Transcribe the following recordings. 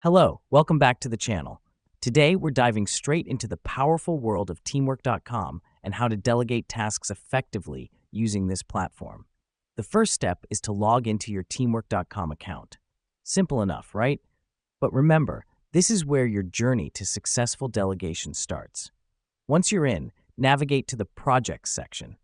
Hello, welcome back to the channel. Today, we're diving straight into the powerful world of teamwork.com and how to delegate tasks effectively using this platform. The first step is to log into your teamwork.com account. Simple enough, right? But remember, this is where your journey to successful delegation starts. Once you're in, navigate to the Projects section.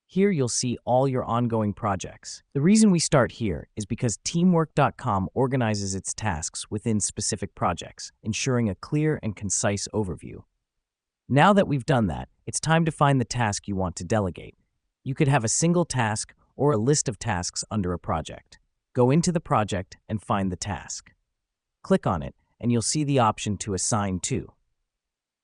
Here you'll see all your ongoing projects. The reason we start here is because teamwork.com organizes its tasks within specific projects, ensuring a clear and concise overview. Now that we've done that, it's time to find the task you want to delegate. You could have a single task or a list of tasks under a project. Go into the project and find the task. Click on it, and you'll see the option to assign to.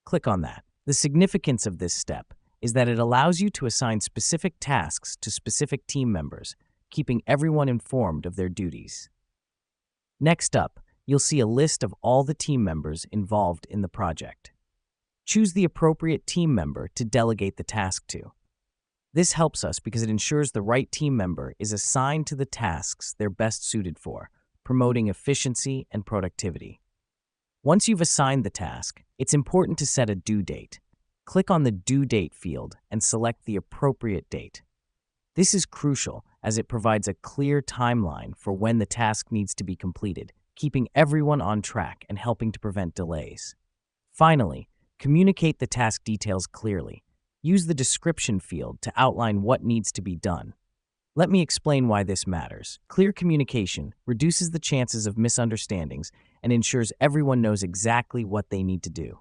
Click on that. The significance of this step is that it allows you to assign specific tasks to specific team members, keeping everyone informed of their duties. Next up, you'll see a list of all the team members involved in the project. Choose the appropriate team member to delegate the task to. This helps us because it ensures the right team member is assigned to the tasks they're best suited for, promoting efficiency and productivity. Once you've assigned the task, it's important to set a due date. Click on the Due Date field and select the appropriate date. This is crucial as it provides a clear timeline for when the task needs to be completed, keeping everyone on track and helping to prevent delays. Finally, communicate the task details clearly. Use the description field to outline what needs to be done. Let me explain why this matters. Clear communication reduces the chances of misunderstandings and ensures everyone knows exactly what they need to do.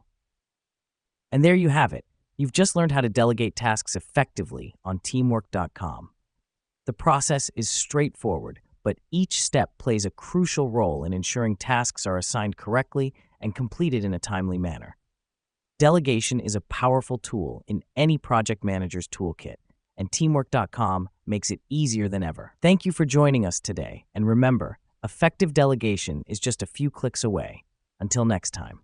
And there you have it. You've just learned how to delegate tasks effectively on teamwork.com. The process is straightforward, but each step plays a crucial role in ensuring tasks are assigned correctly and completed in a timely manner. Delegation is a powerful tool in any project manager's toolkit, and teamwork.com makes it easier than ever. Thank you for joining us today, and remember, effective delegation is just a few clicks away. Until next time.